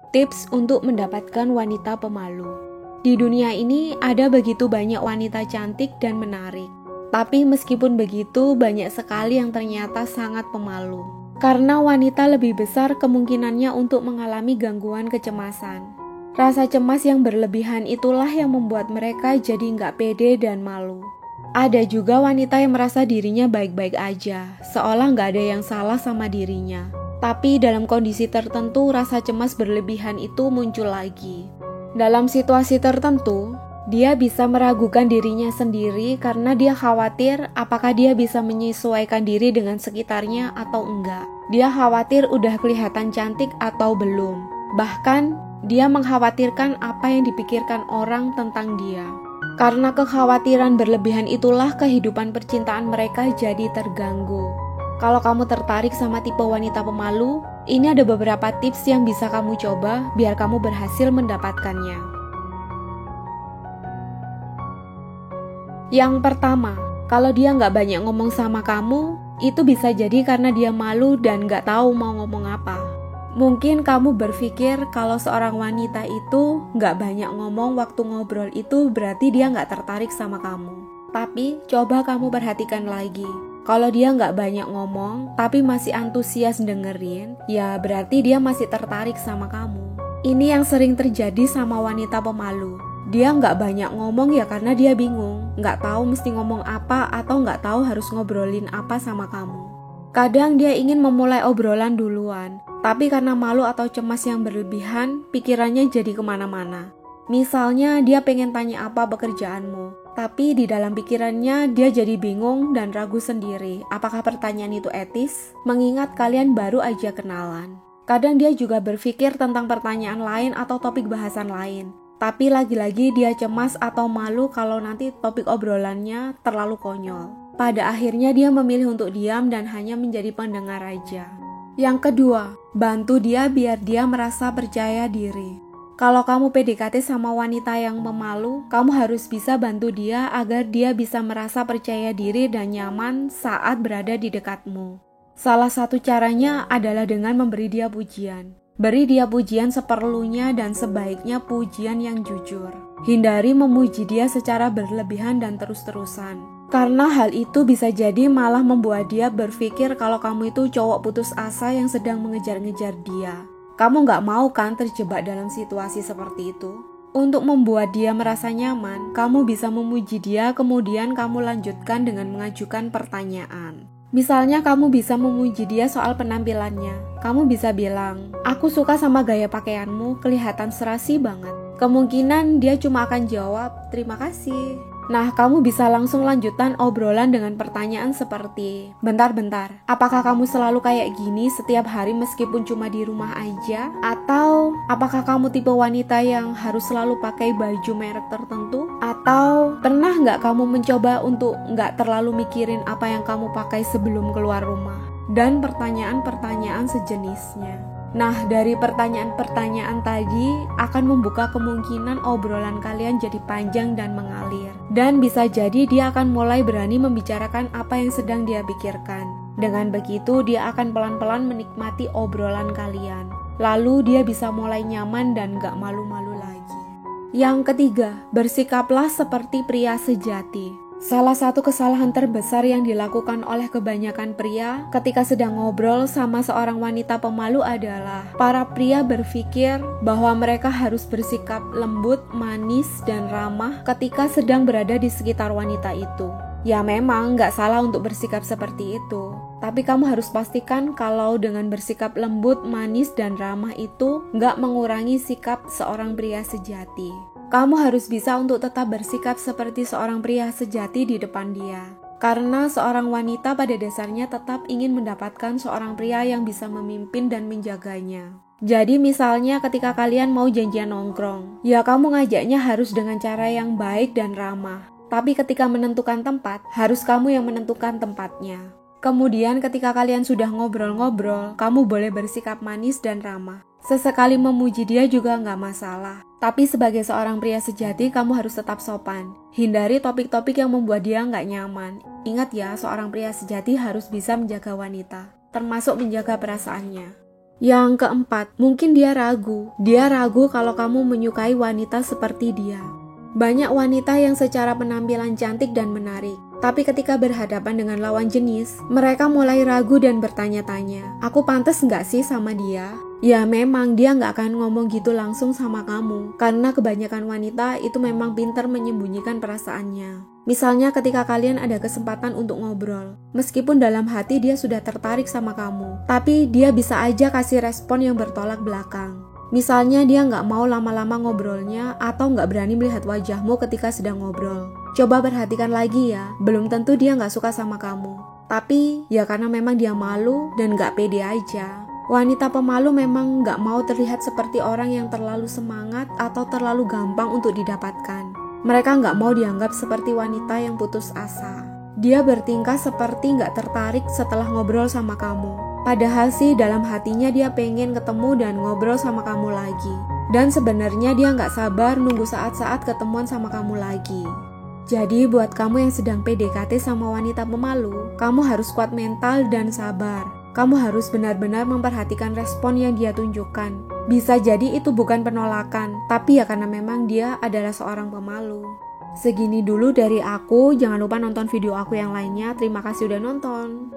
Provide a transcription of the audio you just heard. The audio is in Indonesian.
Tips untuk mendapatkan wanita pemalu. Di dunia ini ada begitu banyak wanita cantik dan menarik. Tapi meskipun begitu, banyak sekali yang ternyata sangat pemalu. Karena wanita lebih besar kemungkinannya untuk mengalami gangguan kecemasan. Rasa cemas yang berlebihan itulah yang membuat mereka jadi nggak pede dan malu. Ada juga wanita yang merasa dirinya baik-baik aja, seolah nggak ada yang salah sama dirinya. Tapi dalam kondisi tertentu, rasa cemas berlebihan itu muncul lagi. Dalam situasi tertentu, dia bisa meragukan dirinya sendiri karena dia khawatir apakah dia bisa menyesuaikan diri dengan sekitarnya atau enggak. Dia khawatir udah kelihatan cantik atau belum. Bahkan, dia mengkhawatirkan apa yang dipikirkan orang tentang dia. Karena kekhawatiran berlebihan itulah kehidupan percintaan mereka jadi terganggu. Kalau kamu tertarik sama tipe wanita pemalu, ini ada beberapa tips yang bisa kamu coba biar kamu berhasil mendapatkannya. Yang pertama, kalau dia nggak banyak ngomong sama kamu, itu bisa jadi karena dia malu dan nggak tahu mau ngomong apa. Mungkin kamu berpikir kalau seorang wanita itu nggak banyak ngomong waktu ngobrol itu berarti dia nggak tertarik sama kamu. Tapi coba kamu perhatikan lagi. Kalau dia nggak banyak ngomong, tapi masih antusias dengerin, ya berarti dia masih tertarik sama kamu. Ini yang sering terjadi sama wanita pemalu. Dia nggak banyak ngomong ya karena dia bingung, nggak tahu mesti ngomong apa atau nggak tahu harus ngobrolin apa sama kamu. Kadang dia ingin memulai obrolan duluan, tapi karena malu atau cemas yang berlebihan, pikirannya jadi kemana-mana. Misalnya dia pengen tanya apa pekerjaanmu, tapi di dalam pikirannya dia jadi bingung dan ragu sendiri apakah pertanyaan itu etis, mengingat kalian baru aja kenalan. Kadang dia juga berpikir tentang pertanyaan lain atau topik bahasan lain, tapi lagi-lagi dia cemas atau malu kalau nanti topik obrolannya terlalu konyol. Pada akhirnya dia memilih untuk diam dan hanya menjadi pendengar aja. Yang kedua, bantu dia biar dia merasa percaya diri. Kalau kamu PDKT sama wanita yang pemalu, kamu harus bisa bantu dia agar dia bisa merasa percaya diri dan nyaman saat berada di dekatmu. Salah satu caranya adalah dengan memberi dia pujian. Beri dia pujian seperlunya dan sebaiknya pujian yang jujur. Hindari memuji dia secara berlebihan dan terus-terusan. Karena hal itu bisa jadi malah membuat dia berpikir kalau kamu itu cowok putus asa yang sedang mengejar-ngejar dia. Kamu gak mau kan terjebak dalam situasi seperti itu? Untuk membuat dia merasa nyaman, kamu bisa memuji dia kemudian kamu lanjutkan dengan mengajukan pertanyaan. Misalnya kamu bisa memuji dia soal penampilannya. Kamu bisa bilang, aku suka sama gaya pakaianmu, kelihatan serasi banget. Kemungkinan dia cuma akan jawab, terima kasih. Nah, kamu bisa langsung lanjutan obrolan dengan pertanyaan seperti, bentar, apakah kamu selalu kayak gini setiap hari meskipun cuma di rumah aja? Atau, apakah kamu tipe wanita yang harus selalu pakai baju merek tertentu? Atau, pernah nggak kamu mencoba untuk nggak terlalu mikirin apa yang kamu pakai sebelum keluar rumah? Dan pertanyaan-pertanyaan sejenisnya. Nah, dari pertanyaan-pertanyaan tadi akan membuka kemungkinan obrolan kalian jadi panjang dan mengalir. Dan bisa jadi dia akan mulai berani membicarakan apa yang sedang dia pikirkan. Dengan begitu, dia akan pelan-pelan menikmati obrolan kalian. Lalu dia bisa mulai nyaman dan gak malu-malu lagi. Yang ketiga, bersikaplah seperti pria sejati. Salah satu kesalahan terbesar yang dilakukan oleh kebanyakan pria ketika sedang ngobrol sama seorang wanita pemalu adalah para pria berpikir bahwa mereka harus bersikap lembut, manis, dan ramah ketika sedang berada di sekitar wanita itu. Ya memang gak salah untuk bersikap seperti itu, tapi kamu harus pastikan kalau dengan bersikap lembut, manis, dan ramah itu gak mengurangi sikap seorang pria sejati. Kamu harus bisa untuk tetap bersikap seperti seorang pria sejati di depan dia. Karena seorang wanita pada dasarnya tetap ingin mendapatkan seorang pria yang bisa memimpin dan menjaganya. Jadi misalnya ketika kalian mau janjian nongkrong, ya kamu ngajaknya harus dengan cara yang baik dan ramah. Tapi ketika menentukan tempat, harus kamu yang menentukan tempatnya. Kemudian ketika kalian sudah ngobrol-ngobrol, kamu boleh bersikap manis dan ramah. Sesekali memuji dia juga nggak masalah. Tapi sebagai seorang pria sejati, kamu harus tetap sopan. Hindari topik-topik yang membuat dia nggak nyaman. Ingat ya, seorang pria sejati harus bisa menjaga wanita, termasuk menjaga perasaannya. Yang keempat, mungkin dia ragu. Dia ragu kalau kamu menyukai wanita seperti dia. Banyak wanita yang secara penampilan cantik dan menarik, tapi ketika berhadapan dengan lawan jenis, mereka mulai ragu dan bertanya-tanya, aku pantas nggak sih sama dia? Ya memang dia nggak akan ngomong gitu langsung sama kamu, karena kebanyakan wanita itu memang pintar menyembunyikan perasaannya. Misalnya ketika kalian ada kesempatan untuk ngobrol, meskipun dalam hati dia sudah tertarik sama kamu, tapi dia bisa aja kasih respon yang bertolak belakang. Misalnya dia nggak mau lama-lama ngobrolnya atau nggak berani melihat wajahmu ketika sedang ngobrol. Coba perhatikan lagi ya, belum tentu dia nggak suka sama kamu. Tapi ya karena memang dia malu dan nggak pede aja. Wanita pemalu memang nggak mau terlihat seperti orang yang terlalu semangat atau terlalu gampang untuk didapatkan. Mereka nggak mau dianggap seperti wanita yang putus asa. Dia bertingkah seperti nggak tertarik setelah ngobrol sama kamu. Padahal sih dalam hatinya dia pengen ketemu dan ngobrol sama kamu lagi. Dan sebenarnya dia nggak sabar nunggu saat-saat ketemuan sama kamu lagi. Jadi buat kamu yang sedang PDKT sama wanita pemalu, kamu harus kuat mental dan sabar. Kamu harus benar-benar memperhatikan respon yang dia tunjukkan. Bisa jadi itu bukan penolakan, tapi ya karena memang dia adalah seorang pemalu. Segini dulu dari aku, jangan lupa nonton video aku yang lainnya. Terima kasih udah nonton.